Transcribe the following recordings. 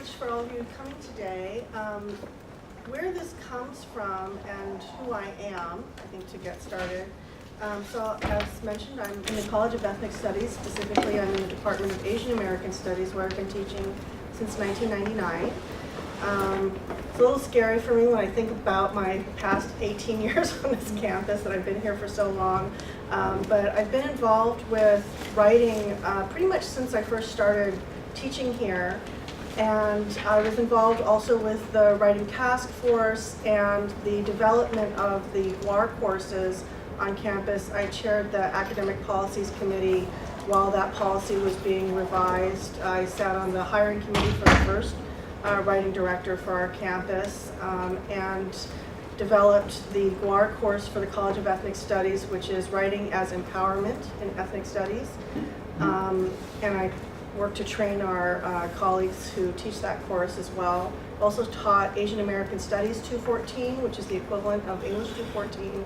much for all of you coming today. Where this comes from and who I am, I think, to get started. So as mentioned, I'm in the College of Ethnic Studies. Specifically, I'm in the Department of Asian American Studies, where I've been teaching since 1999. It's a little scary for me when I think about my past 18 years on this campus, that I've been here for so long. But I've been involved with writing pretty much since I first started teaching here. And I was involved also with the writing task force and the development of the GWAR courses on campus. I chaired the academic policies committee while that policy was being revised. I sat on the hiring committee for the first writing director for our campus, and developed the GWAR course for the College of Ethnic Studies, which is Writing as Empowerment in Ethnic Studies. And I work to train our colleagues who teach that course as well. Also taught Asian American Studies 214, which is the equivalent of English 214.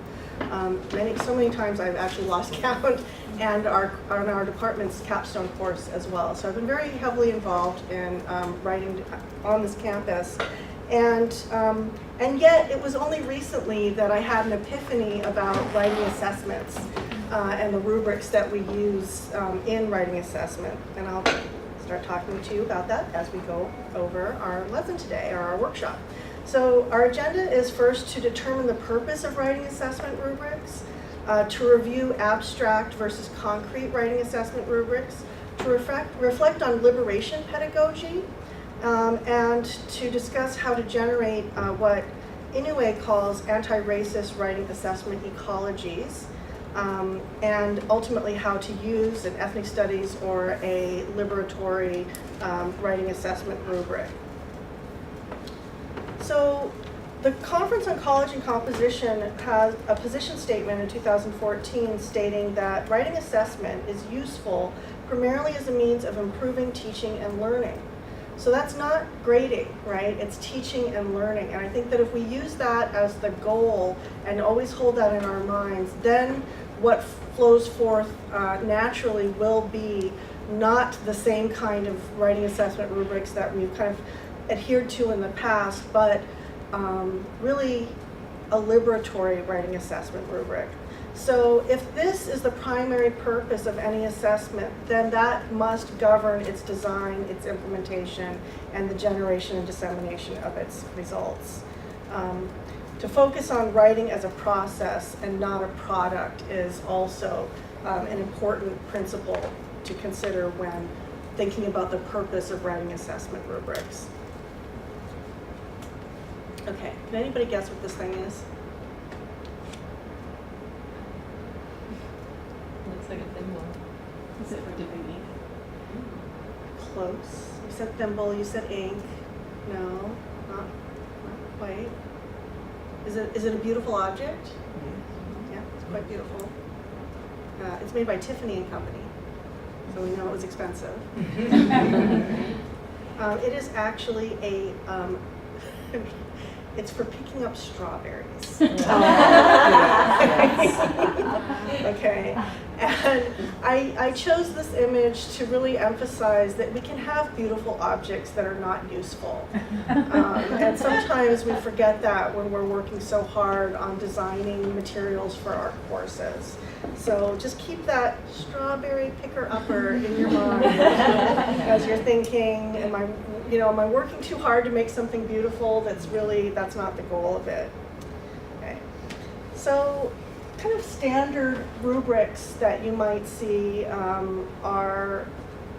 So many times I've actually lost count, and on our department's capstone course as well. So I've been very heavily involved in writing on this campus. And yet it was only recently that I had an epiphany about writing assessments and the rubrics that we use in writing assessment. And I'll start talking to you about that as we go over our lesson today, or our workshop. So our agenda is first to determine the purpose of writing assessment rubrics, to review abstract versus concrete writing assessment rubrics, to reflect on liberation pedagogy, and to discuss how to generate what Inoue calls anti-racist writing assessment ecologies, and ultimately how to use an ethnic studies or a liberatory writing assessment rubric. So the Conference on College and Composition has a position statement in 2014 stating that writing assessment is useful primarily as a means of improving teaching and learning. So that's not grading, right? It's teaching and learning. And I think that if we use that as the goal and always hold that in our minds, then what flows forth naturally will be not the same kind of writing assessment rubrics that we've kind of adhered to in the past, but really a liberatory writing assessment rubric. So if this is the primary purpose of any assessment, then that must govern its design, its implementation, and the generation and dissemination of its results. To focus on writing as a process and not a product is also an important principle to consider when thinking about the purpose of writing assessment rubrics. Okay, can anybody guess what this thing is? Looks like a thimble. Is it for dipping ink? Close. You said thimble, you said ink. No, not quite. Is it a beautiful object? Yeah, it's quite beautiful. It's made by Tiffany and Company, so we know it was expensive. It is actually a it's for picking up strawberries. Okay, and I chose this image to really emphasize that we can have beautiful objects that are not useful. And sometimes we forget that when we're working so hard on designing materials for our courses. So just keep that strawberry picker-upper in your mind as you're thinking, am I working too hard to make something beautiful? That's not the goal of it. Okay. So kind of standard rubrics that you might see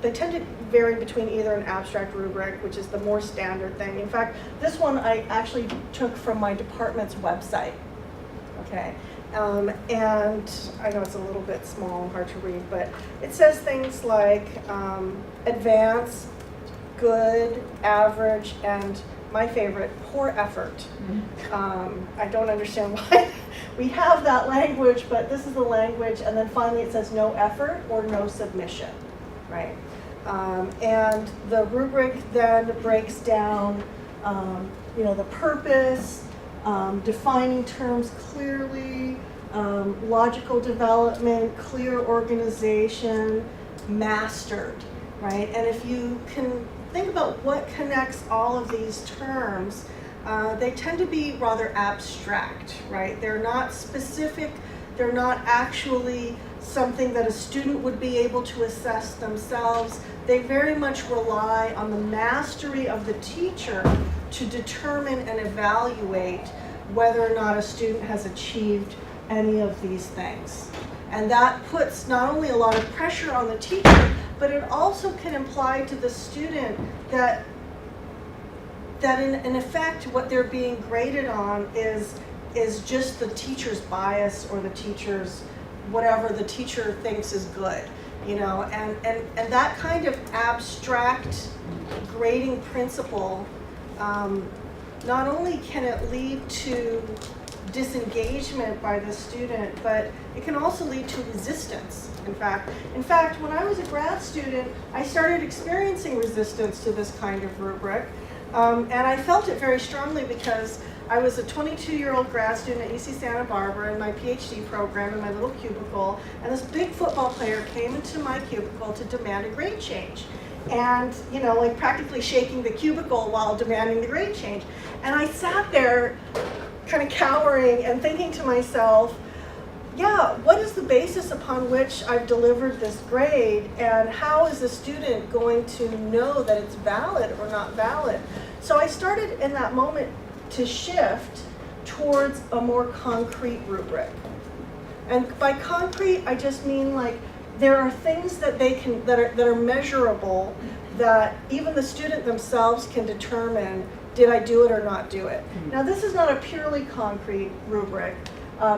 they tend to vary between either an abstract rubric, which is the more standard thing. In fact, this one I actually took from my department's website. Okay. And I know it's a little bit small and hard to read, but it says things like advanced, good, average, and my favorite, poor effort. I don't understand why we have that language, but this is the language, and then finally it says no effort or no submission, right? And the rubric then breaks down, the purpose, defining terms clearly, logical development, clear organization, mastered, right? And if you can think about what connects all of these terms, they tend to be rather abstract, right? They're not specific, they're not actually something that a student would be able to assess themselves. They very much rely on the mastery of the teacher to determine and evaluate whether or not a student has achieved any of these things. And that puts not only a lot of pressure on the teacher, but it also can imply to the student that in effect what they're being graded on is just the teacher's bias or the teacher's whatever the teacher thinks is good, you know, and that kind of abstract grading principle, not only can it lead to disengagement by the student, but it can also lead to resistance. In fact, when I was a grad student, I started experiencing resistance to this kind of rubric, and I felt it very strongly because I was a 22-year-old grad student at UC Santa Barbara in my PhD program in my little cubicle, and this big football player came into my cubicle to demand a grade change. And, you know, like practically shaking the cubicle while demanding the grade change. And I sat there kind of cowering and thinking to myself, yeah, what is the basis upon which I've delivered this grade, and how is the student going to know that it's valid or not valid? So I started in that moment to shift towards a more concrete rubric. And by concrete, I just mean like there are things that that are measurable, that even the student themselves can determine, did I do it or not do it? Now this is not a purely concrete rubric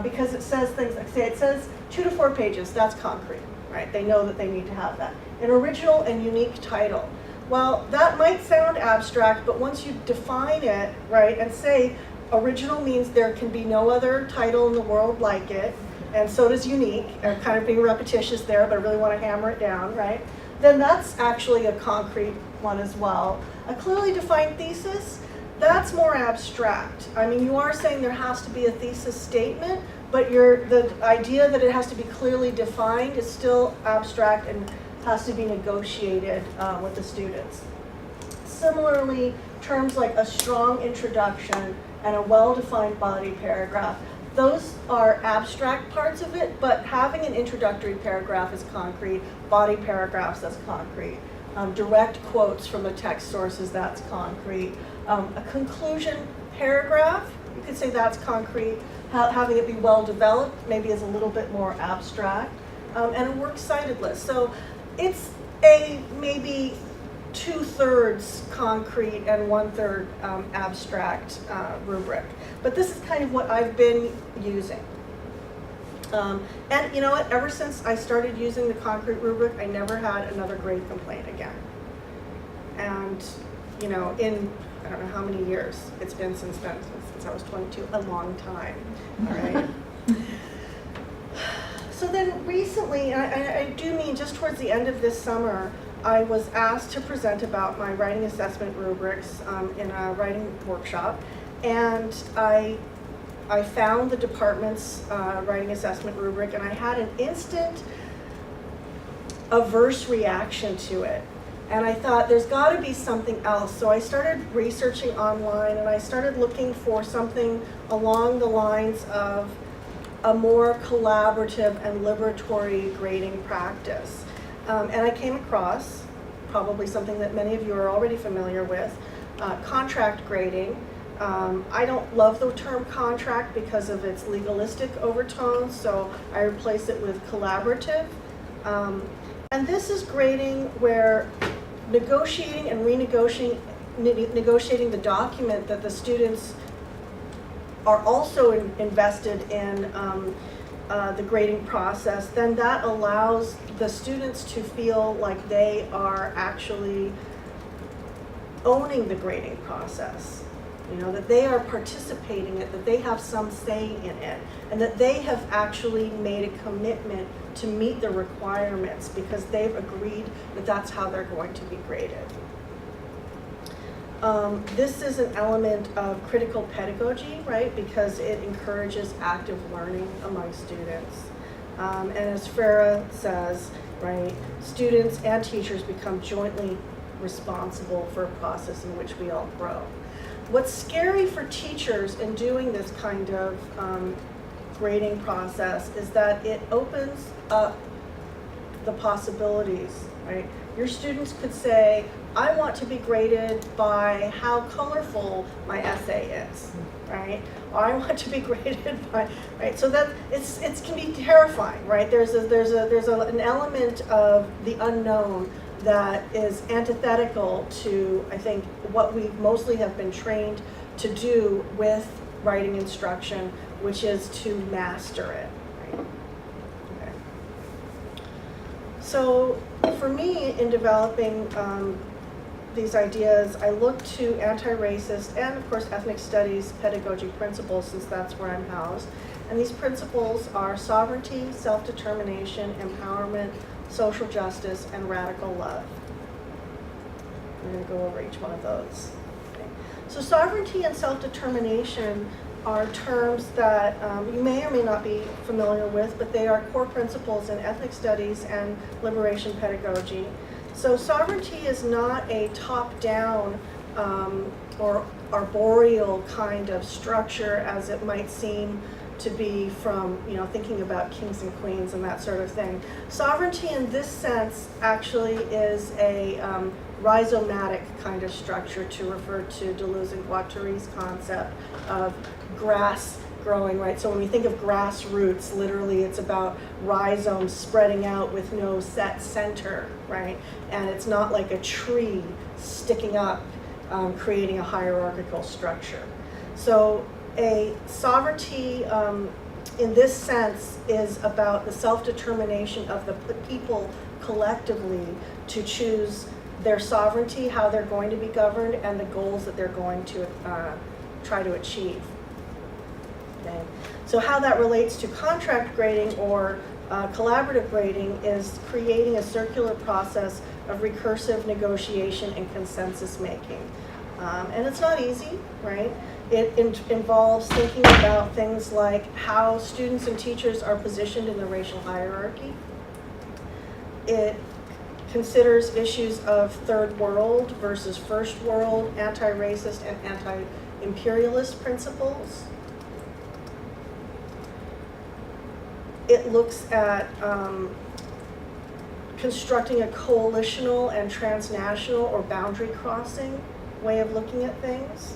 because it says things like, say it says 2 to 4 pages, that's concrete, right? They know that they need to have that. An original and unique title. Well, that might sound abstract, but once you define it, right, and say original means there can be no other title in the world like it, and so does unique, and kind of being repetitious there, but I really want to hammer it down, right? Then that's actually a concrete one as well. A clearly defined thesis, that's more abstract. I mean, you are saying there has to be a thesis statement, but the idea that it has to be clearly defined is still abstract and has to be negotiated with the students. Similarly, terms like a strong introduction and a well-defined body paragraph, those are abstract parts of it, but having an introductory paragraph is concrete, body paragraphs, that's concrete. Direct quotes from the text sources, that's concrete. A conclusion paragraph, you could say that's concrete. Having it be well developed maybe is a little bit more abstract. And a works cited list. So it's a maybe 2/3 concrete and 1/3 abstract rubric. But this is kind of what I've been using. And you know what, ever since I started using the concrete rubric, I never had another grade complaint again. And you know, in I don't know how many years it's been since then, since I was 22, a long time, all right? So then recently, I do mean just towards the end of this summer, I was asked to present about my writing assessment rubrics in a writing workshop, and I found the department's writing assessment rubric, and I had an instant averse reaction to it. And I thought, there's got to be something else. So I started researching online, and I started looking for something along the lines of a more collaborative and liberatory grading practice. And I came across probably something that many of you are already familiar with, contract grading. I don't love the term contract because of its legalistic overtones, so I replace it with collaborative. And this is grading where negotiating and negotiating the document that the students are also invested in the grading process, then that allows the students to feel like they are actually owning the grading process. You know, that they are participating in it, that they have some say in it, and that they have actually made a commitment to meet the requirements because they've agreed that that's how they're going to be graded. This is an element of critical pedagogy, right? Because it encourages active learning among students. And as Farah says, right, students and teachers become jointly responsible for a process in which we all grow. What's scary for teachers in doing this kind of grading process is that it opens up the possibilities, right? Your students could say, I want to be graded by how colorful my essay is, right? Or I want to be graded by, right? So that it can be terrifying, right? There's an element of the unknown that is antithetical to, I think, what we mostly have been trained to do with writing instruction, which is to master it, right? Okay. So for me, in developing these ideas, I look to anti-racist and, of course, ethnic studies pedagogy principles, since that's where I'm housed. And these principles are sovereignty, self-determination, empowerment, social justice, and radical love. I'm going to go over each one of those. Okay. So sovereignty and self-determination are terms that you may or may not be familiar with, but they are core principles in ethnic studies and liberation pedagogy. So sovereignty is not a top-down or arboreal kind of structure as it might seem to be from, thinking about kings and queens and that sort of thing. Sovereignty in this sense actually is a rhizomatic kind of structure, to refer to Deleuze and Guattari's concept of grass growing, right? So when we think of grassroots, literally it's about rhizomes spreading out with no set center, right? And it's not like a tree sticking up, creating a hierarchical structure. So a sovereignty in this sense is about the self-determination of the people collectively to choose their sovereignty, how they're going to be governed, and the goals that they're going to try to achieve. Okay. So how that relates to contract grading or collaborative grading is creating a circular process of recursive negotiation and consensus making. And it's not easy, right? It involves thinking about things like how students and teachers are positioned in the racial hierarchy. It considers issues of third world versus first world, anti-racist and anti-imperialist principles. It looks at constructing a coalitional and transnational or boundary crossing way of looking at things.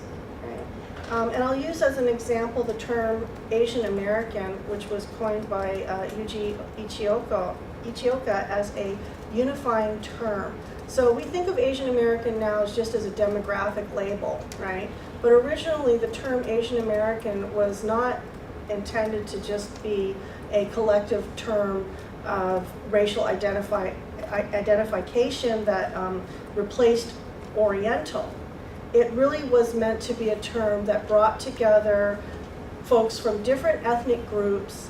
And I'll use as an example the term Asian American, which was coined by Yuji Ichioka as a unifying term. So we think of Asian American now as just as a demographic label, right? But originally the term Asian American was not intended to just be a collective term of racial identification that replaced Oriental. It really was meant to be a term that brought together folks from different ethnic groups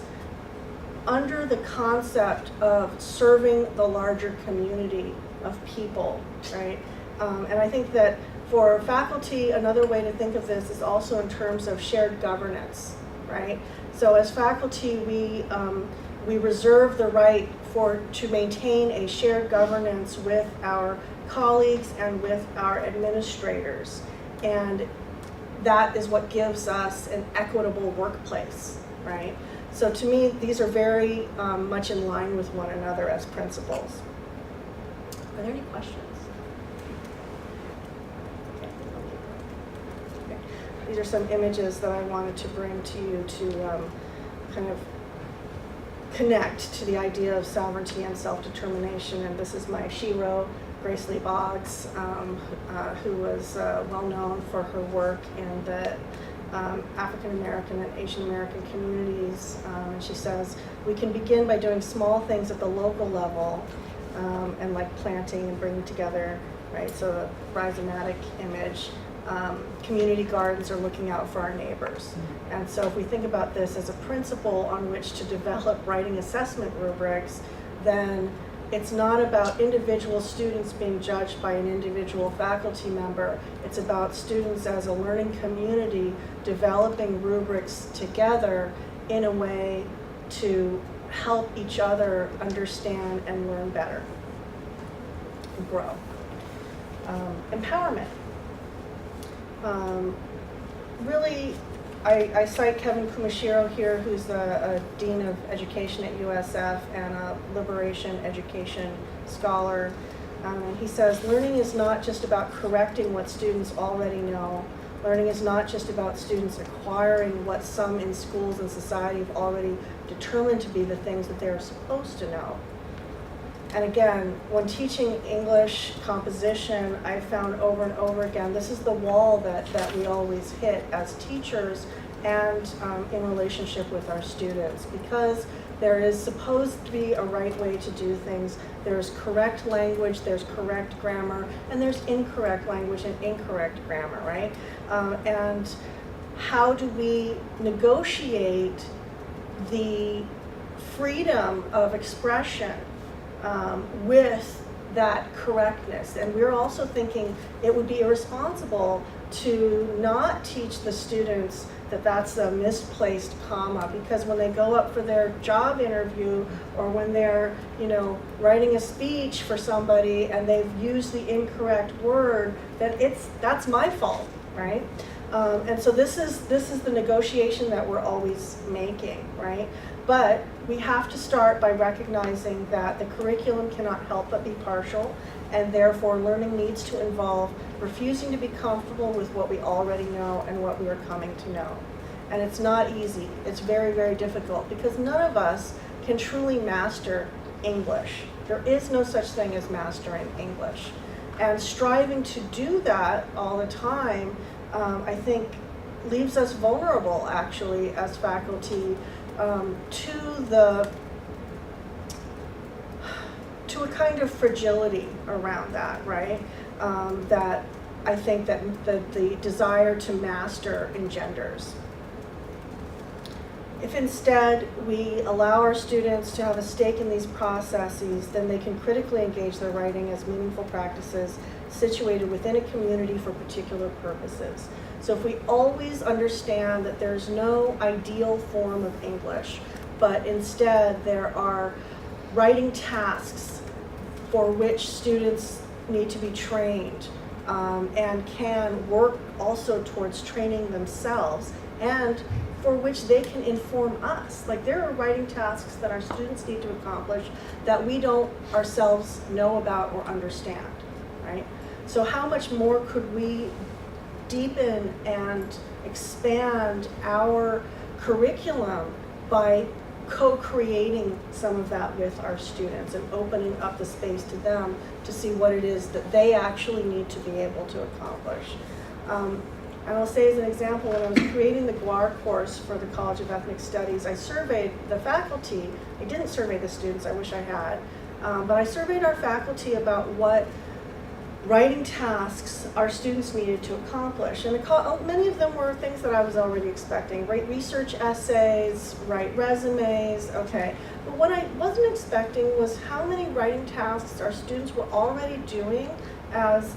under the concept of serving the larger community of people, right? And I think that for faculty, another way to think of this is also in terms of shared governance, right? So as faculty, we reserve the right to maintain a shared governance with our colleagues and with our administrators. And that is what gives us an equitable workplace, right? So to me, these are very much in line with one another as principles. Are there any questions? Okay. These are some images that I wanted to bring to you to kind of connect to the idea of sovereignty and self-determination. And this is my shiro, Grace Lee Boggs, who was well known for her work in the African American and Asian American communities. And she says, we can begin by doing small things at the local level and like planting and bringing together, right? So the rhizomatic image, community gardens are looking out for our neighbors. And so if we think about this as a principle on which to develop writing assessment rubrics, then it's not about individual students being judged by an individual faculty member. It's about students as a learning community developing rubrics together in a way to help each other understand and learn better and grow. empowerment. Really, I cite Kevin Kumashiro here, who's a Dean of Education at USF and a liberation education scholar. And he says, learning is not just about correcting what students already know. Learning is not just about students acquiring what some in schools and society have already determined to be the things that they're supposed to know. And again, when teaching English composition, I found over and over again, this is the wall that we always hit as teachers and in relationship with our students, because there is supposed to be a right way to do things. There's correct language, there's correct grammar, and there's incorrect language and incorrect grammar, right? And how do we negotiate the freedom of expression with that correctness? And we're also thinking it would be irresponsible to not teach the students that that's a misplaced comma, because when they go up for their job interview or when they're, writing a speech for somebody and they've used the incorrect word, that's my fault, right? And so this is the negotiation that we're always making, right? But we have to start by recognizing that the curriculum cannot help but be partial, and therefore learning needs to involve refusing to be comfortable with what we already know and what we are coming to know. And it's not easy. It's very, very difficult, because none of us can truly master English. There is no such thing as mastering English. And striving to do that all the time, I think, leaves us vulnerable, actually, as faculty, to a kind of fragility around that, right? That I think that the desire to master engenders. If instead we allow our students to have a stake in these processes, then they can critically engage their writing as meaningful practices situated within a community for particular purposes. So if we always understand that there's no ideal form of English, but instead there are writing tasks for which students need to be trained, and can work also towards training themselves, and for which they can inform us. Like, there are writing tasks that our students need to accomplish that we don't ourselves know about or understand, right? So how much more could we deepen and expand our curriculum by co-creating some of that with our students and opening up the space to them to see what it is that they actually need to be able to accomplish. And I'll say as an example, when I was creating the GWAR course for the College of Ethnic Studies, I surveyed the faculty. I didn't survey the students, I wish I had, but I surveyed our faculty about what writing tasks our students needed to accomplish. And many of them were things that I was already expecting. Write research essays, write resumes, okay. But what I wasn't expecting was how many writing tasks our students were already doing as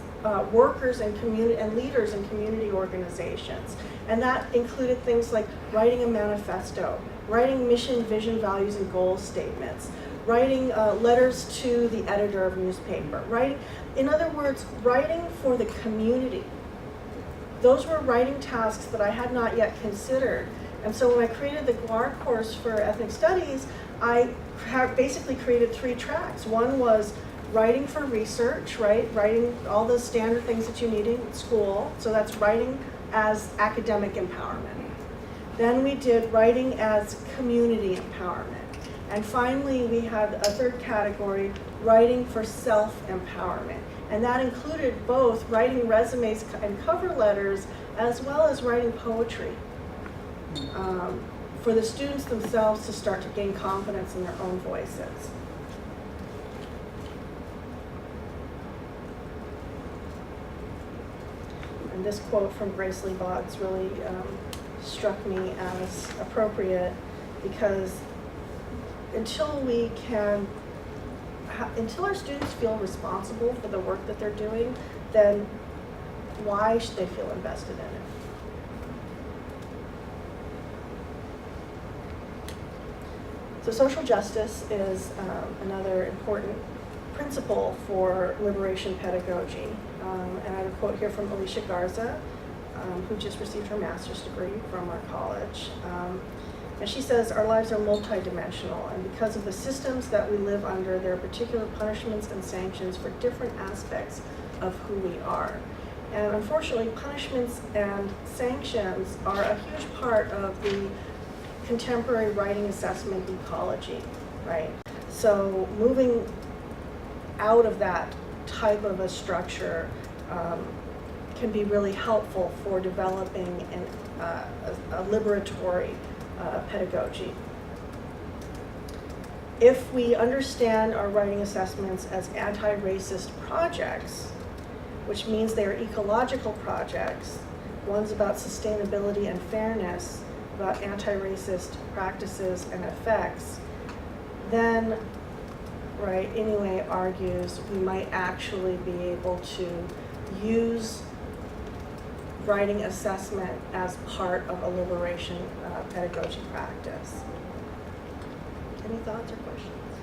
workers and community and leaders in community organizations. And that included things like writing a manifesto, writing mission, vision, values, and goal statements, writing letters to the editor of a newspaper, writing, in other words, writing for the community. Those were writing tasks that I had not yet considered. And so when I created the GWAR course for ethnic studies, I basically created 3 tracks. One was writing for research, right? Writing all the standard things that you need in school. So that's writing as academic empowerment. Then we did writing as community empowerment. And finally, we had a 3rd category, writing for self-empowerment. And that included both writing resumes and cover letters, as well as writing poetry, for the students themselves to start to gain confidence in their own voices. And this quote from Grace Lee Boggs really struck me as appropriate, because until our students feel responsible for the work that they're doing, then why should they feel invested in it? So social justice is another important principle for liberation pedagogy. And I have a quote here from Alicia Garza, who just received her master's degree from our college. And she says, our lives are multidimensional, and because of the systems that we live under, there are particular punishments and sanctions for different aspects of who we are. And unfortunately, punishments and sanctions are a huge part of the contemporary writing assessment ecology, right? So moving out of that type of a structure can be really helpful for developing a liberatory pedagogy. If we understand our writing assessments as anti-racist projects, which means they are ecological projects, one's about sustainability and fairness, about anti-racist practices and effects, then, right, Inoue argues we might actually be able to use writing assessment as part of a liberation pedagogy practice. Any thoughts or questions?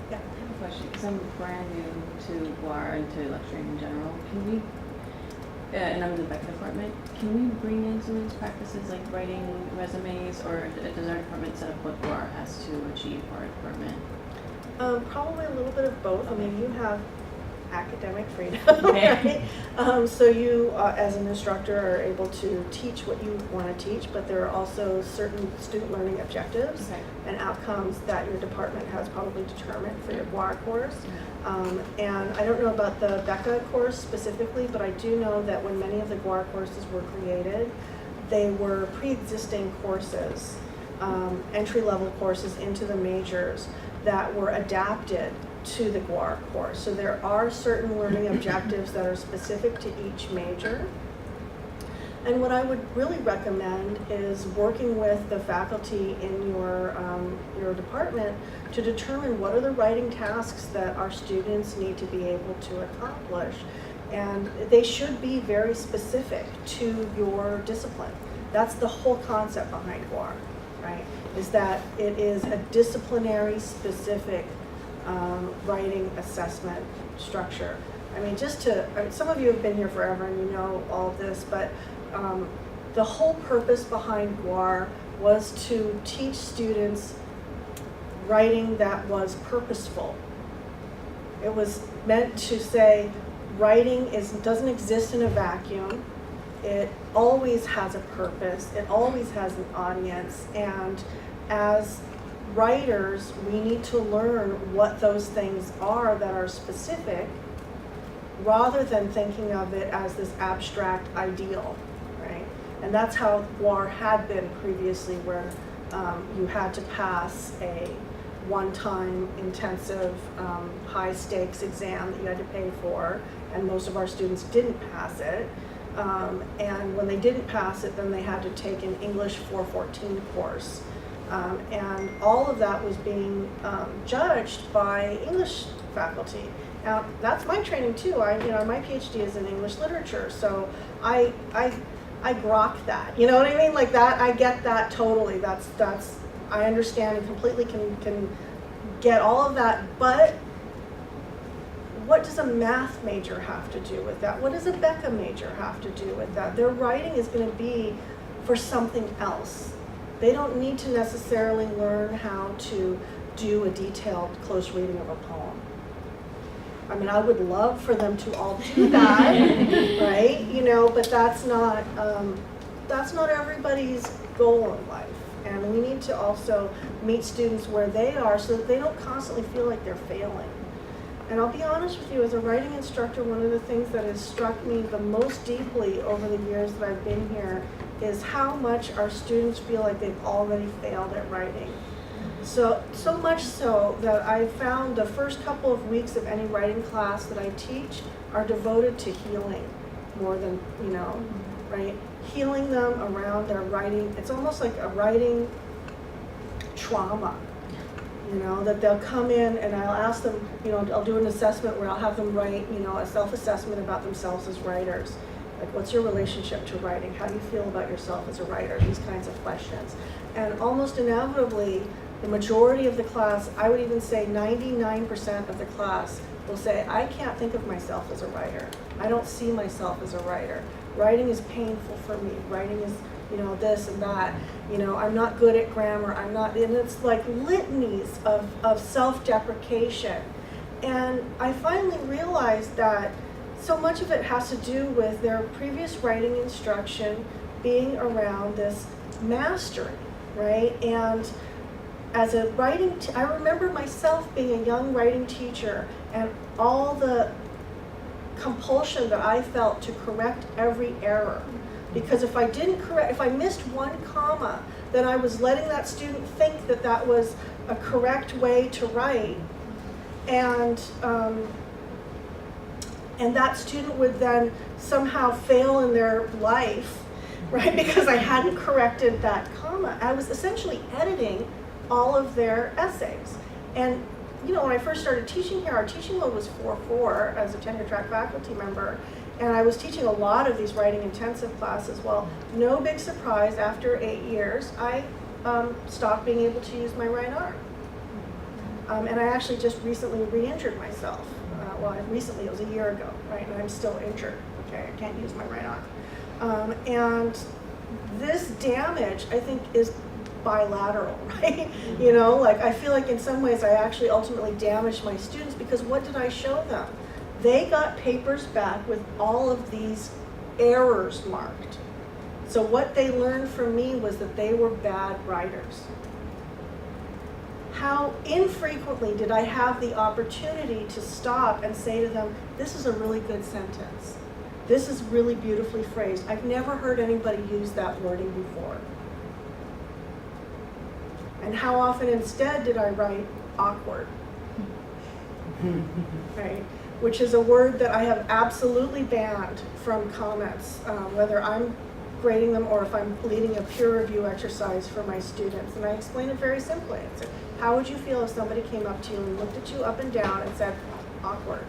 Yeah. I have a question, because I'm brand new to GUAR and to lecturing in general. Can we, and I'm in the Beck department, can we bring in some of these practices like writing resumes, or does our department set up what GUAR has to achieve for our department? Probably a little bit of both. I mean, you have academic freedom, Okay. right? So you, as an instructor, are able to teach what you want to teach, but there are also certain student learning objectives and outcomes that your department has probably determined for your GUAR course. And I don't know about the BECA course specifically, but I do know that when many of the GUAR courses were created, they were pre-existing courses, entry-level courses into the majors that were adapted to the GUAR course. So there are certain learning objectives that are specific to each major. And what I would really recommend is working with the faculty in your department to determine what are the writing tasks that our students need to be able to accomplish. And they should be very specific to your discipline. That's the whole concept behind GUAR, right? Is that it is a disciplinary specific writing assessment structure. I mean, some of you have been here forever and you know all of this, but the whole purpose behind GUAR was to teach students writing that was purposeful. It was meant to say writing doesn't exist in a vacuum. It always has a purpose. It always has an audience. And as writers, we need to learn what those things are that are specific, rather than thinking of it as this abstract ideal, right? And that's how GUAR had been previously, where you had to pass a one-time intensive high-stakes exam that you had to pay for, and most of our students didn't pass it. And when they didn't pass it, then they had to take an English 414 course. And all of that was being judged by English faculty. Now, that's my training too. My PhD is in English literature, so I grok that. You know what I mean? Like that, I get that totally. That's I understand and completely can get all of that. But what does a math major have to do with that? What does a BECA major have to do with that? Their writing is going to be for something else. They don't need to necessarily learn how to do a detailed close reading of a poem. I mean, I would love for them to all do that, right? But that's not everybody's goal in life. And we need to also meet students where they are so that they don't constantly feel like they're failing. And I'll be honest with you, as a writing instructor, one of the things that has struck me the most deeply over the years that I've been here is how much our students feel like they've already failed at writing. So much so that I found the first couple of weeks of any writing class that I teach are devoted to healing more than, right? Healing them around their writing. It's almost like a writing trauma, that they'll come in and I'll ask them, I'll do an assessment where I'll have them write, a self-assessment about themselves as writers. Like, what's your relationship to writing? How do you feel about yourself as a writer? These kinds of questions. And almost inevitably, the majority of the class, I would even say 99% of the class will say, I can't think of myself as a writer. I don't see myself as a writer. Writing is painful for me. Writing is, this and that. I'm not good at grammar. And it's like litanies of self-deprecation. And I finally realized that so much of it has to do with their previous writing instruction being around this mastery, right? And as a I remember myself being a young writing teacher and all the compulsion that I felt to correct every error. Because if I missed one comma, then I was letting that student think that that was a correct way to write. And that student would then somehow fail in their life, right? Because I hadn't corrected that comma. I was essentially editing all of their essays. And when I first started teaching here, our teaching load was 4-4 as a tenure track faculty member. And I was teaching a lot of these writing intensive classes. Well, no big surprise, after 8 years, I stopped being able to use my right arm. And I actually just recently re-injured myself. Recently, it was a year ago, right? And I'm still injured, okay? I can't use my right arm. And this damage, I think, is bilateral, right? I feel like in some ways I actually ultimately damaged my students, because what did I show them? They got papers back with all of these errors marked. So what they learned from me was that they were bad writers. How infrequently did I have the opportunity to stop and say to them, this is a really good sentence. This is really beautifully phrased. I've never heard anybody use that wording before. And how often instead did I write awkward? Right? Which is a word that I have absolutely banned from comments, whether I'm grading them or if I'm leading a peer review exercise for my students. And I explain it very simply. I said, how would you feel if somebody came up to you and looked at you up and down and said, awkward?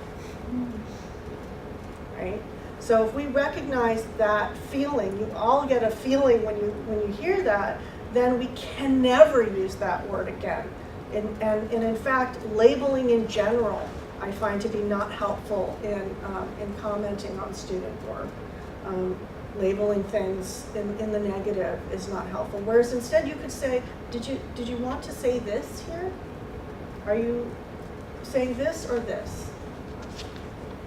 Right? So if we recognize that feeling, you all get a feeling when you hear that, then we can never use that word again. And in fact, labeling in general, I find to be not helpful in commenting on student work. Labeling things in the negative is not helpful. Whereas instead you could say, did you want to say this here? Are you saying this or this?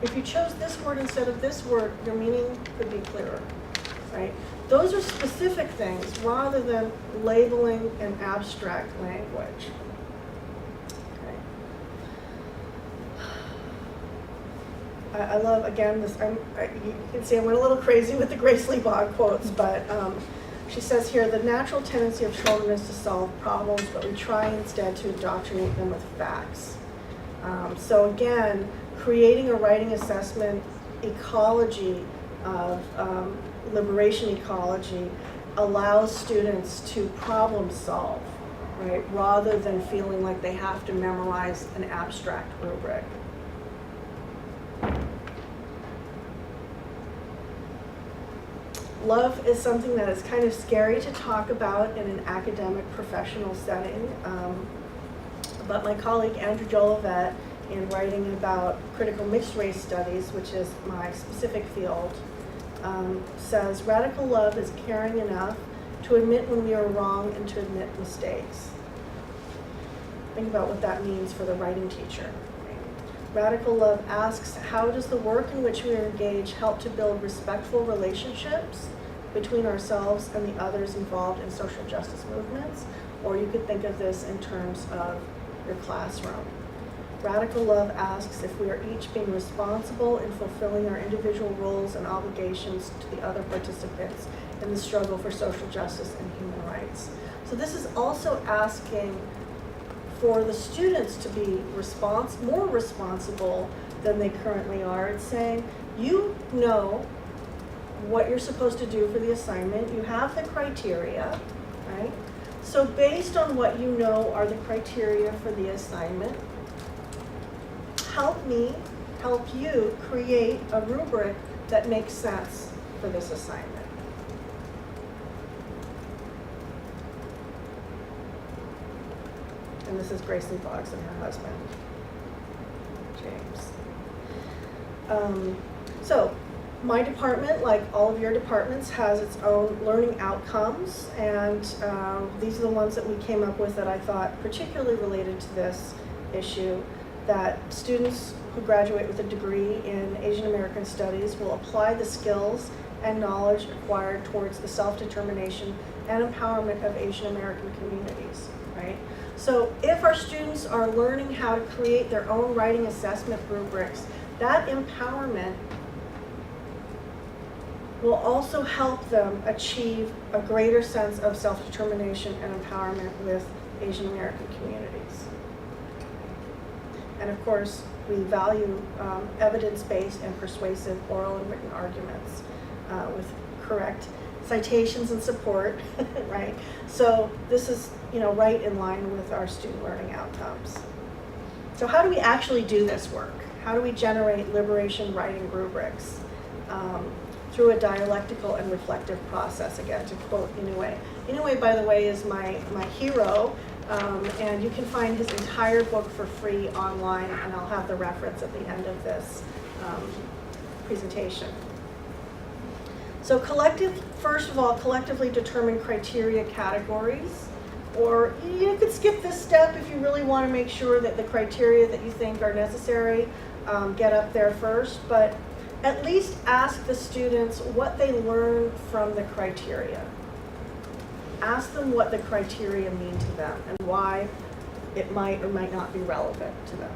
If you chose this word instead of this word, your meaning could be clearer, right? Those are specific things rather than labeling an abstract language. I love, again, this. You can see I went a little crazy with the Grace Lee Bogg quotes, but she says here, the natural tendency of children is to solve problems, but we try instead to indoctrinate them with facts. So again, creating a writing assessment ecology of liberation ecology allows students to problem solve, right, rather than feeling like they have to memorize an abstract rubric. Love is something that is kind of scary to talk about in an academic professional setting, but my colleague Andrew Jolivet, in writing about critical mixed race studies, which is my specific field, says radical love is caring enough to admit when we are wrong and to admit mistakes. Think about what that means for the writing teacher. Radical love asks, how does the work in which we are engaged help to build respectful relationships between ourselves and the others involved in social justice movements? Or you could think of this in terms of your classroom. Radical love asks if we are each being responsible in fulfilling our individual roles and obligations to the other participants in the struggle for social justice and human rights. So this is also asking for the students to be more responsible than they currently are. It's saying, you know what you're supposed to do for the assignment, you have the criteria, right? So based on what you know are the criteria for the assignment, help me help you create a rubric that makes sense for this assignment. And this is Grace Lee Boggs and her husband, James. So my department, like all of your departments, has its own learning outcomes, and these are the ones that we came up with that I thought particularly related to this issue, that students who graduate with a degree in Asian American Studies will apply the skills and knowledge acquired towards the self-determination and empowerment of Asian American communities, right? So if our students are learning how to create their own writing assessment rubrics, that empowerment will also help them achieve a greater sense of self-determination and empowerment with Asian American communities. And of course, we value evidence-based and persuasive oral and written arguments with correct citations and support, right? So this is, right in line with our student learning outcomes. So how do we actually do this work? How do we generate liberation writing rubrics? Through a dialectical and reflective process, again, to quote Inoue. Inoue, by the way, is my hero, and you can find his entire book for free online, and I'll have the reference at the end of this presentation. So first of all, collectively determine criteria categories, or you could skip this step if you really want to make sure that the criteria that you think are necessary get up there first, but at least ask the students what they learn from the criteria. Ask them what the criteria mean to them and why it might or might not be relevant to them.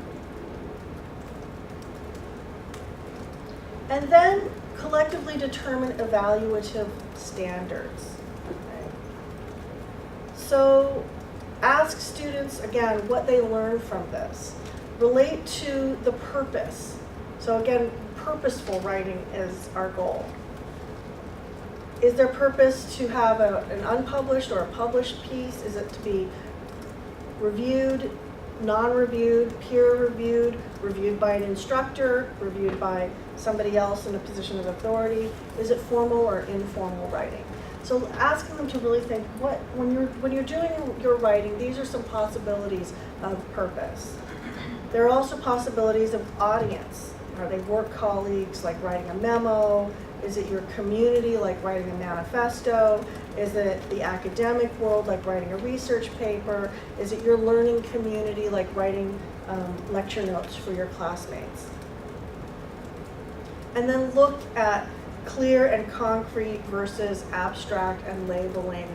And then collectively determine evaluative standards. Okay. So ask students, again, what they learn from this. Relate to the purpose. So again, purposeful writing is our goal. Is their purpose to have an unpublished or a published piece? Is it to be reviewed, non-reviewed, peer-reviewed, reviewed by an instructor, reviewed by somebody else in a position of authority? Is it formal or informal writing? So asking them to really think, when you're doing your writing, these are some possibilities of purpose. There are also possibilities of audience. Are they work colleagues, like writing a memo? Is it your community, like writing a manifesto? Is it the academic world, like writing a research paper? Is it your learning community, like writing lecture notes for your classmates? And then look at clear and concrete versus abstract and labeling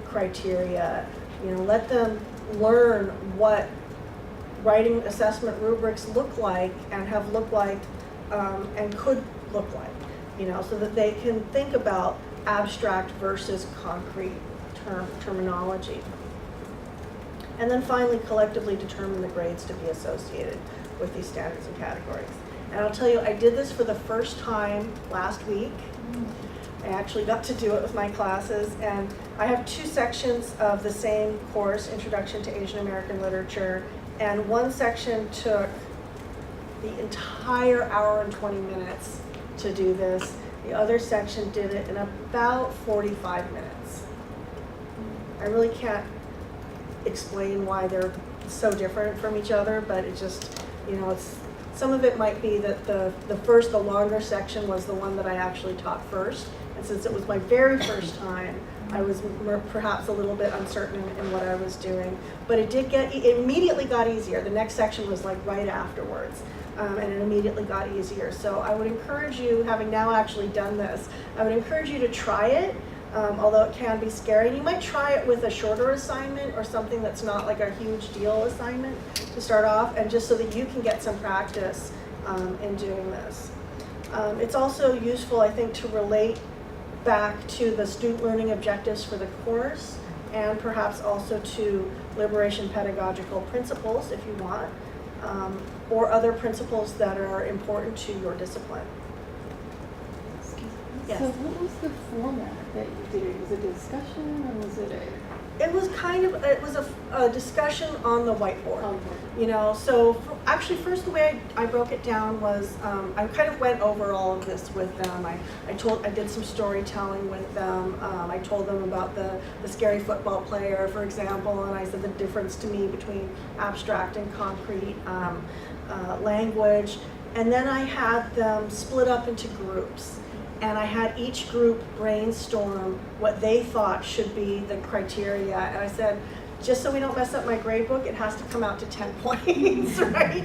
criteria. Let them learn what writing assessment rubrics look like and have looked like and could look like, so that they can think about abstract versus concrete terminology. And then finally, collectively determine the grades to be associated with these standards and categories. And I'll tell you, I did this for the first time last week. I actually got to do it with my classes, and I have 2 sections of the same course, Introduction to Asian American Literature, and one section took the entire hour and 20 minutes to do this. The other section did it in about 45 minutes. I really can't explain why they're so different from each other, but it just, some of it might be that the longer section was the one that I actually taught first. And since it was my very first time, I was perhaps a little bit uncertain in what I was doing. But it immediately got easier. The next section was like right afterwards. And it immediately got easier. So I would encourage you, having now actually done this, I would encourage you to try it, although it can be scary. You might try it with a shorter assignment or something that's not like a huge deal assignment to start off, and just so that you can get some practice in doing this. It's also useful, I think, to relate back to the student learning objectives for the course, and perhaps also to liberation pedagogical principles if you want, or other principles that are important to your discipline. Yes. So what was the format that you did? Was it a discussion or was it a... It was a discussion on the whiteboard. So actually first the way I broke it down was I kind of went over all of this with them. I did some storytelling with them. I told them about the scary football player, for example, and I said the difference to me between abstract and concrete language. And then I had them split up into groups. And I had each group brainstorm what they thought should be the criteria. And I said, just so we don't mess up my grade book, it has to come out to 10 points, right?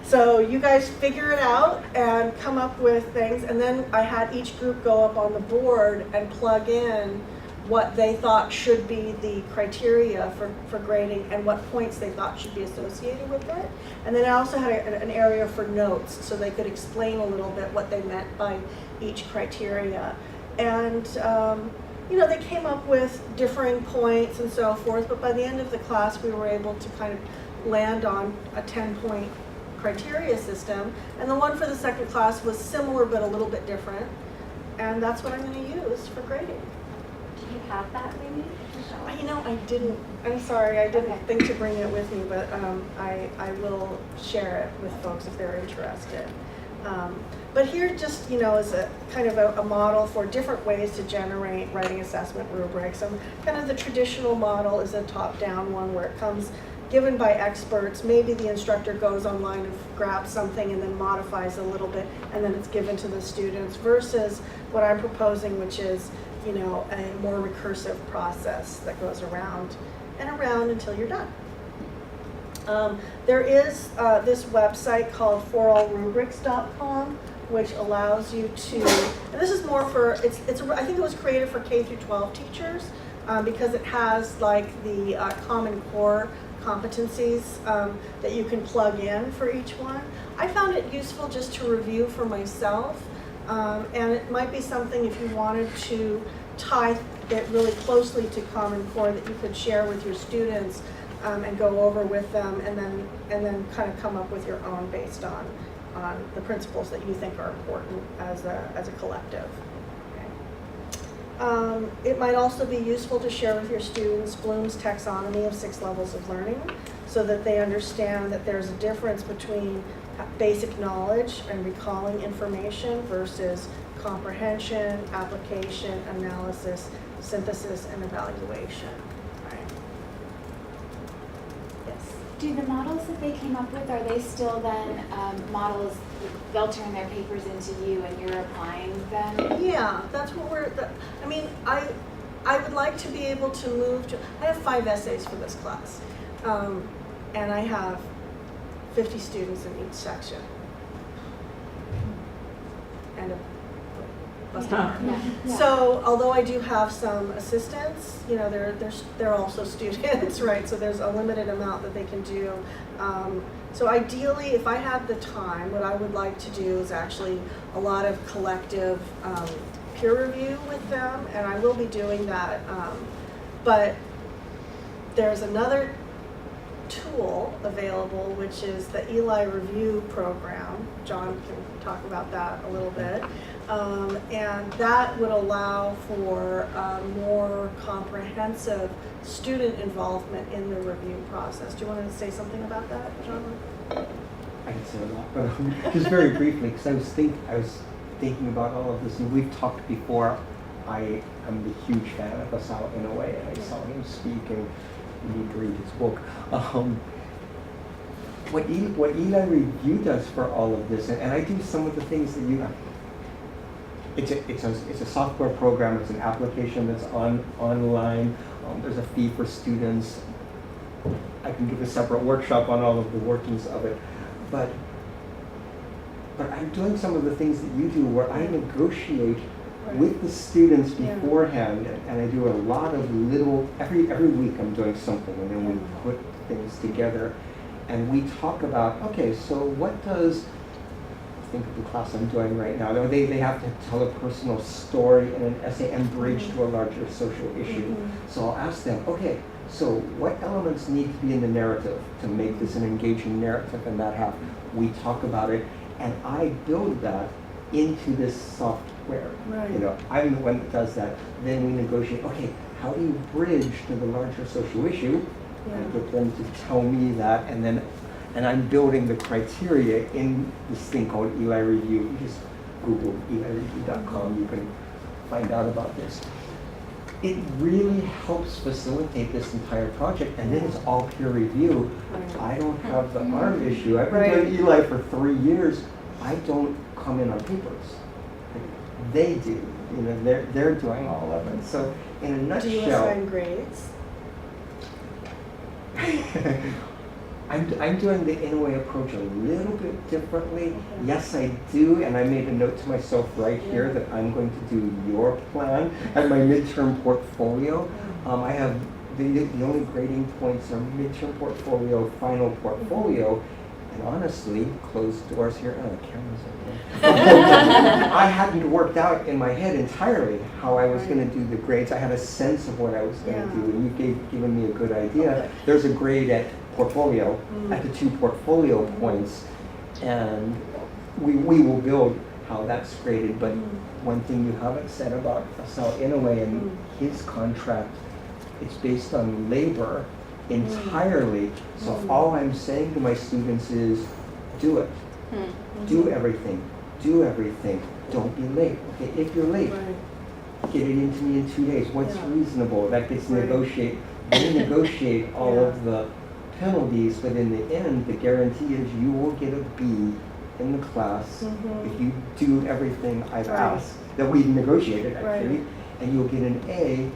So you guys figure it out and come up with things. And then I had each group go up on the board and plug in what they thought should be the criteria for grading and what points they thought should be associated with it. And then I also had an area for notes so they could explain a little bit what they meant by each criteria. And you know, they came up with differing points and so forth, but by the end of the class we were able to kind of land on a 10-point criteria system. And the one for the second class was similar but a little bit different. And that's what I'm going to use for grading. Do you have that maybe? You know, I didn't, I'm sorry, I didn't Okay. think to bring it with me, but I will share it with folks if they're interested. But here just, you know, is a kind of a model for different ways to generate writing assessment rubrics. And kind of the traditional model is a top-down one where it comes given by experts. Maybe the instructor goes online and grabs something and then modifies a little bit, and then it's given to the students, versus what I'm proposing, which is, you know, a more recursive process that goes around and around until you're done. There is this website called forallrubrics.com, which allows you to, and this is more for, I think it was created for K through 12 teachers, because it has like the Common Core competencies that you can plug in for each one. I found it useful just to review for myself, and it might be something if you wanted to tie it really closely to Common Core that you could share with your students and go over with them, and then kind of come up with your own based on the principles that you think are important as a collective. Okay. It might also be useful to share with your students Bloom's taxonomy of 6 levels of learning, so that they understand that there's a difference between basic knowledge and recalling information versus comprehension, application, analysis, synthesis, and evaluation. Right. Yes. Do the models that they came up with, are they still then models, they'll turn their papers into you and you're applying them? Yeah, that's what I mean, I would like to be able to move to, I have 5 essays for this class, and I have 50 students in each section. And a bus driver. Yeah. So although I do have some assistants, you know, they're also students, right? So there's a limited amount that they can do. So ideally, if I had the time, what I would like to do is actually a lot of collective peer review with them, and I will be doing that. But there's another tool available, which is the Eli Review program. John can talk about that a little bit. And that would allow for more comprehensive student involvement in the review process. Do you want to say something about that, John? I can say a lot, but just very briefly, because I was thinking about all of this, and we've talked before. I am the huge fan of Asao in a way, and I saw him speak, and you need to read his book. What Eli Review does for all of this, and I do some of the things that you. It's a software program. It's an application that's online. There's a fee for students. I can give a separate workshop on all of the workings of it, but I'm doing some of the things that you do, where I negotiate with the students beforehand, and I do a lot of little. Every week I'm doing something, and then we put things together, and we talk about, okay, so what does, think of the class I'm doing right now. They have to tell a personal story in an essay and bridge to a larger social issue. So I'll ask them, okay, so what elements need to be in the narrative to make this an engaging narrative? And that we talk about it, and I build that into this software. Right. You know, I'm the one that does that. Then we negotiate, okay, how do you bridge to the larger social issue? Yeah. And get them to tell me that, and I'm building the criteria in this thing called Eli Review. You just Google elireview.com, you can find out about this. it really helps facilitate this entire project, and then it's all peer review. I don't have the art issue. I've been doing Eli for 3 years. I don't come in on papers. They do. You know, they're doing all of it. So in a nutshell, Do you assign grades? I'm doing the in-way approach a little bit differently. Yes, I do, and I made a note to myself right here that I'm going to do your plan at my midterm portfolio. I have the only grading points are midterm portfolio, final portfolio, and honestly, closed doors here. Oh, the cameras are there. I hadn't worked out in my head entirely how I was going to do the grades. I had a sense of what I was going to do, and you've given me a good idea. Okay. There's a grade at portfolio, at the 2 portfolio points, and we will build how that's graded. But one thing you haven't said about Asal Inouye and his contract, it's based on labor entirely. So all I'm saying to my students is, do it. Do everything. Do everything. Don't be late. Okay, if you're late, get it into me in 2 days. What's reasonable? That gets negotiate. They negotiate all of the penalties, but in the end, the guarantee is you will get a B in the class if you do everything I've asked, that we've negotiated actually, and you'll get an A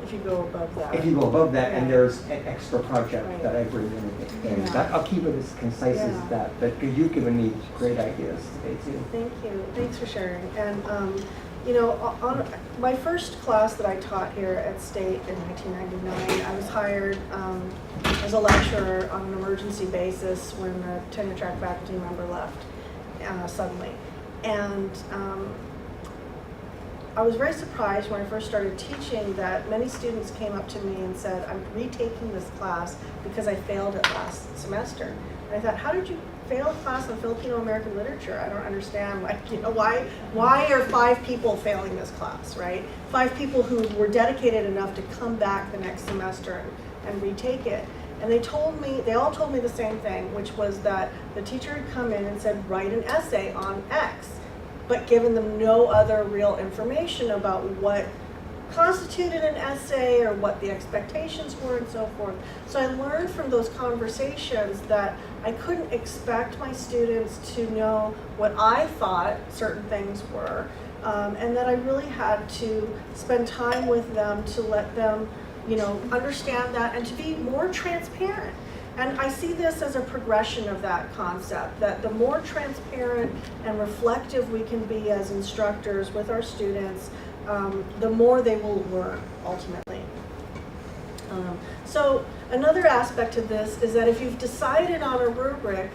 if you go above that. if you go above that, and there's an extra project that I bring in. And that, I'll keep it as concise as that, but you've given me great ideas today too. Thank you. Thanks for sharing. And you know, on my first class that I taught here at State in 1999, I was hired as a lecturer on an emergency basis when the tenure track faculty member left suddenly. And I was very surprised when I first started teaching that many students came up to me and said, I'm retaking this class because I failed it last semester. And I thought, how did you fail a class on Filipino-American literature? I don't understand. Like, you know, why are 5 people failing this class, right? 5 people who were dedicated enough to come back the next semester and retake it. And they all told me the same thing, which was that the teacher had come in and said, write an essay on X, but given them no other real information about what constituted an essay or what the expectations were and so forth. So I learned from those conversations that I couldn't expect my students to know what I thought certain things were, and that I really had to spend time with them to let them, you know, understand that and to be more transparent. And I see this as a progression of that concept, that the more transparent and reflective we can be as instructors with our students, the more they will learn ultimately. So another aspect of this is that if you've decided on a rubric,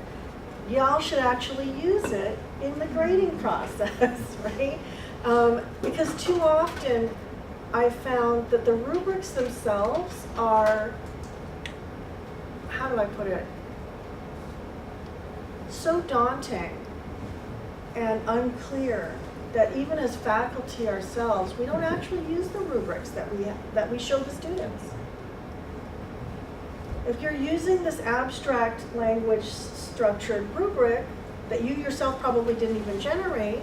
y'all should actually use it in the grading process, right? Because too often I found that the rubrics themselves are, how do I put it, so daunting and unclear that even as faculty ourselves, we don't actually use the rubrics that we show the students. If you're using this abstract language structured rubric that you yourself probably didn't even generate,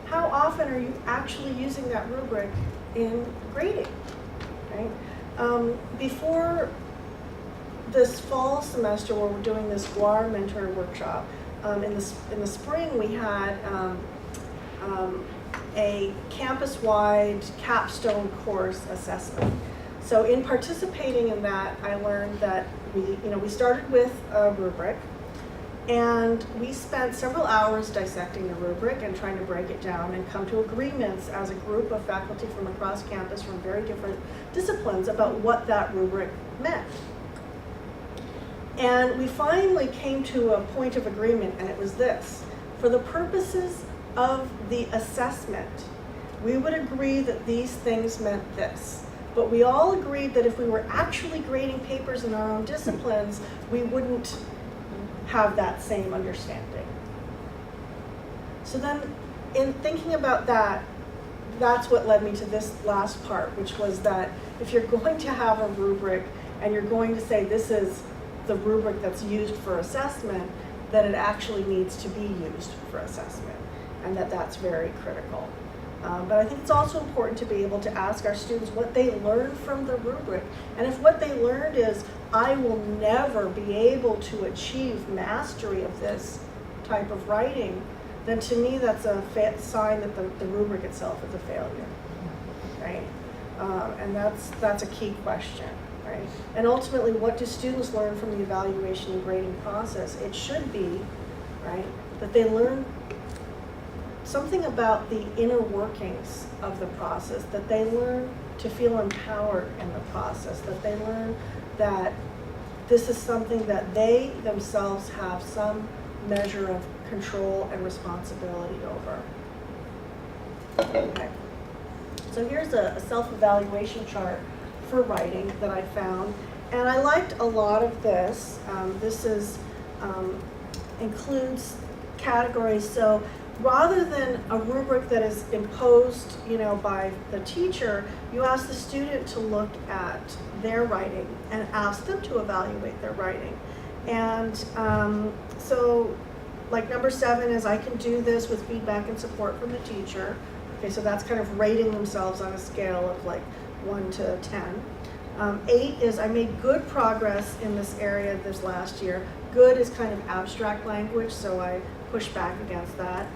how often are you actually using that rubric in grading, right? Before this fall semester where we're doing this GUAR mentor workshop, in the spring we had a campus-wide capstone course assessment. So in participating in that, I learned that we started with a rubric, and we spent several hours dissecting the rubric and trying to break it down and come to agreements as a group of faculty from across campus from very different disciplines about what that rubric meant. And we finally came to a point of agreement, and it was this. For the purposes of the assessment, we would agree that these things meant this. But we all agreed that if we were actually grading papers in our own disciplines, we wouldn't have that same understanding. So then, in thinking about that, that's what led me to this last part, which was that if you're going to have a rubric and you're going to say this is the rubric that's used for assessment, that it actually needs to be used for assessment, and that's very critical. But I think it's also important to be able to ask our students what they learned from the rubric. And if what they learned is, I will never be able to achieve mastery of this type of writing, then to me that's a sign that the rubric itself is a failure, right? And that's a key question, right? And ultimately, what do students learn from the evaluation and grading process? It should be, right, that they learn something about the inner workings of the process, that they learn to feel empowered in the process, that they learn that this is something that they themselves have some measure of control and responsibility over. Okay. So here's a self-evaluation chart for writing that I found, and I liked a lot of this. This is includes categories. So rather than a rubric that is imposed, by the teacher, you ask the student to look at their writing and ask them to evaluate their writing. And so, like number 7 is, I can do this with feedback and support from the teacher. Okay, so that's kind of rating themselves on a scale of like 1 to 10. 8 is, I made good progress in this area this last year. Good is kind of abstract language, so I push back against that.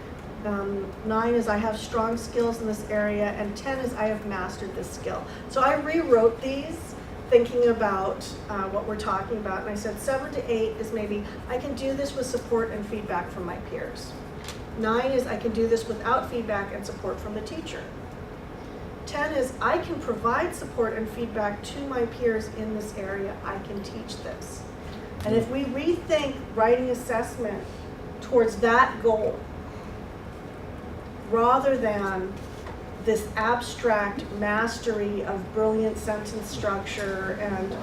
9 is, I have strong skills in this area, and 10 is, I have mastered this skill. So I rewrote these thinking about what we're talking about, and I said 7 to 8 is maybe, I can do this with support and feedback from my peers. 9 is, I can do this without feedback and support from the teacher. 10 is, I can provide support and feedback to my peers in this area. I can teach this. And if we rethink writing assessment towards that goal, rather than this abstract mastery of brilliant sentence structure and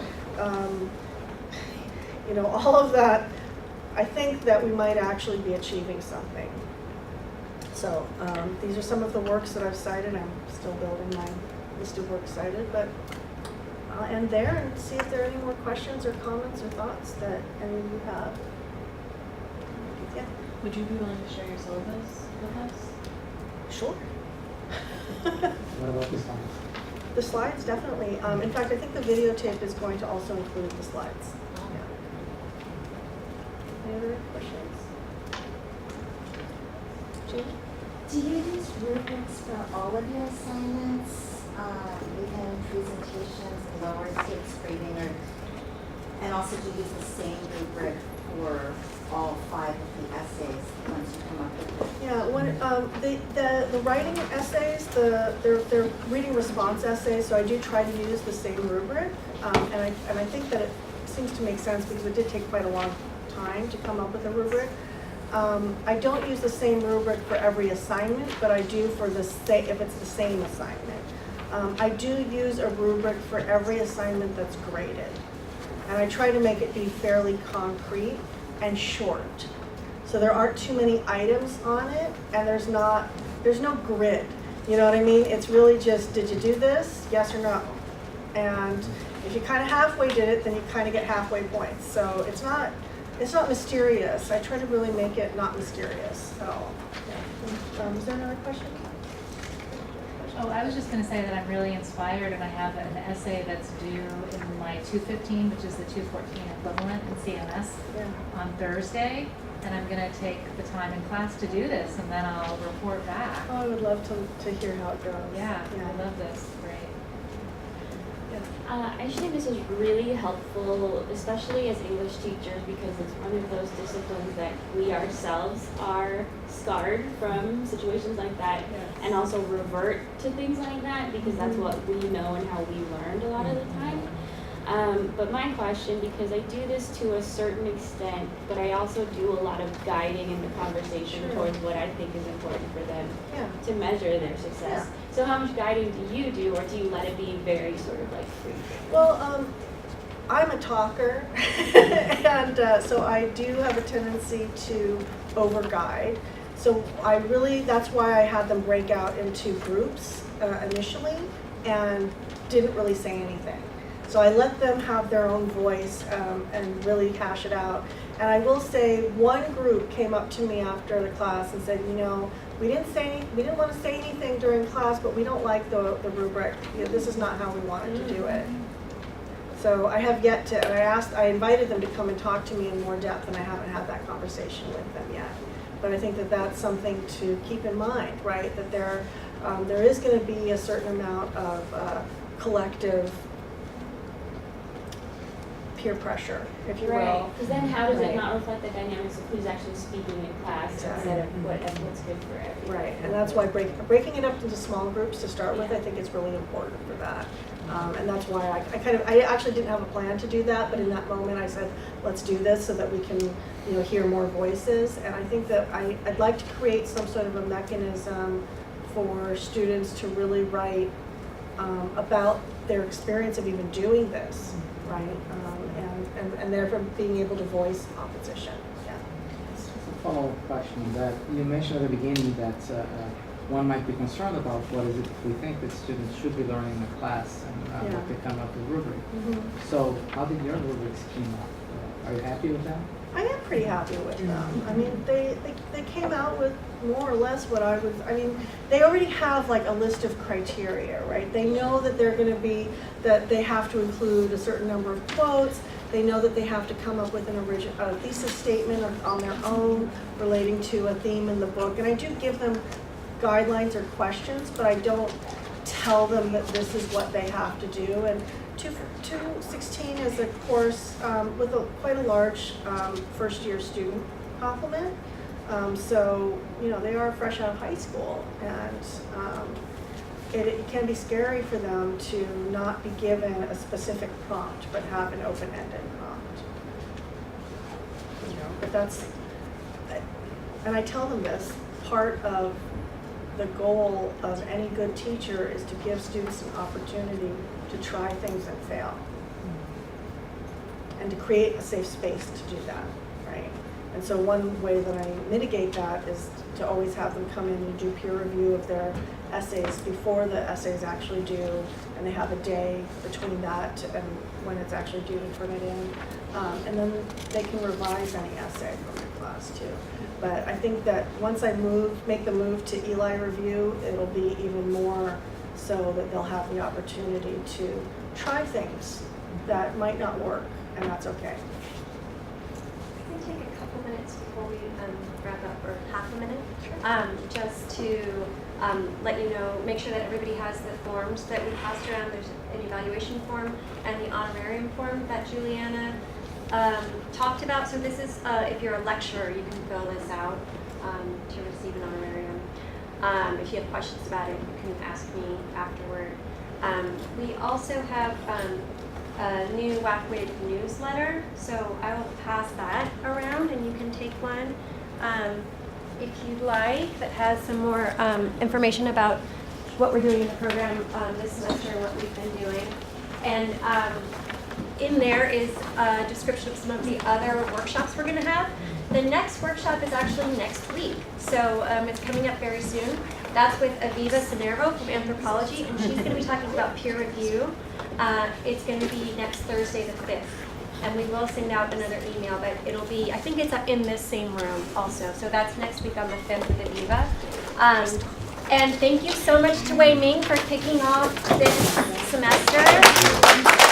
all of that, I think that we might actually be achieving something. So these are some of the works that I've cited. I'm still building my list of works cited, but I'll end there and see if there are any more questions or comments or thoughts that any of you have. Yeah. Would you be willing to share your syllabus with us? Sure. What about the slides? The slides, definitely. In fact, I think the videotape is going to also include the slides. Yeah. Any other questions? Jean? Do you use rubrics for all of your assignments, even presentations, lower stakes grading, and also do you use the same rubric for all 5 of the essays once you come up with it? Yeah, when the writing essays, they're reading response essays, so I do try to use the same rubric, and I think that it seems to make sense because it did take quite a long time to come up with a rubric. I don't use the same rubric for every assignment, but I do for if it's the same assignment. I do use a rubric for every assignment that's graded, and I try to make it be fairly concrete and short. So there aren't too many items on it, and there's no grid. You know what I mean? It's really just, did you do this? Yes or no? And if you kind of halfway did it, then you kind of get halfway points. So it's not mysterious. I try to really make it not mysterious at all. Yeah. Is there another question? Oh, I was just going to say that I'm really inspired, and I have an essay that's due in my 215, which is the 214 equivalent in CMS, on Thursday, and I'm going to take the time in class to do this, and then I'll report back. Oh, I would love to hear how it goes. Yeah, I love this. Great. Yeah. I just think this is really helpful, especially as English teachers, because it's one of those disciplines that we ourselves are scarred from situations like that, and also revert to things like that because that's what we know and how we learned a lot of the time. But my question, because I do this to a certain extent, but I also do a lot of guiding in the conversation towards what I think is important for them to measure their success. Yeah. So how much guiding do you do, or do you let it be very sort of like free? Well, I'm a talker, and so I do have a tendency to over-guide. So that's why I had them break out into groups initially and didn't really say anything. So I let them have their own voice and really hash it out. And I will say one group came up to me after the class and said, we didn't want to say anything during class, but we don't like the rubric. This is not how we wanted to do it. So I have yet to, I invited them to come and talk to me in more depth, and I haven't had that conversation with them yet. But I think that that's something to keep in mind, right? That there is going to be a certain amount of collective peer pressure, if you will. Because then how does Right. it not reflect the dynamics of who's actually speaking in class Exactly. instead of what's good for everyone? Right, and that's why breaking it up into small groups to start with, I think is really important for that. And that's why I actually didn't have a plan to do that, but in that moment I said, let's do this so that we can, hear more voices. And I think that I'd like to create some sort of a mechanism for students to really write about their experience of even doing this, right? And therefore being able to voice opposition. Yeah. Just a follow-up question on that. You mentioned at the beginning that one might be concerned about what is it we think that students should be learning in the class and Yeah. what they come up with rubric. Mm-hmm. So how did your rubrics came up? Are you happy with them? I am pretty happy with them. I mean, they came out with more or less what they already have like a list of criteria, right? They know that they're going to be, that they have to include a certain number of quotes. They know that they have to come up with a thesis statement on their own relating to a theme in the book. And I do give them guidelines or questions, but I don't tell them that this is what they have to do. And 216 is a course with quite a large first-year student complement. So, they are fresh out of high school, and it can be scary for them to not be given a specific prompt, but have an open-ended prompt. But that's, and I tell them this, part of the goal of any good teacher is to give students an opportunity to try things and fail. And to create a safe space to do that, right? And so one way that I mitigate that is to always have them come in and do peer review of their essays before the essays actually due, and they have a day between that and when it's actually due to turn it in. And then they can revise any essay from their class too. But I think that once I make the move to Eli review, it'll be even more so that they'll have the opportunity to try things that might not work, and that's okay. I can take a couple minutes before we wrap up, or half a minute, just to let you know, make sure that everybody has the forms that we passed around. There's an evaluation form and the honorarium form that Juliana talked about. So this is, if you're a lecturer, you can fill this out to receive an honorarium. If you have questions about it, you can ask me afterward. We also have a new WAC-WID newsletter, so I will pass that around and you can take one if you'd like, that has some more information about what we're doing in the program this semester and what we've been doing. And in there is a description of some of the other workshops we're going to have. The next workshop is actually next week, so it's coming up very soon. That's with Aviva Sinervo from Anthropology, and she's going to be talking about peer review. It's going to be next Thursday the 5th, and we will send out another email, but it'll be, I think it's in this same room also. So that's next week on the 5th with Aviva. And thank you so much to Wei Ming for kicking off this semester.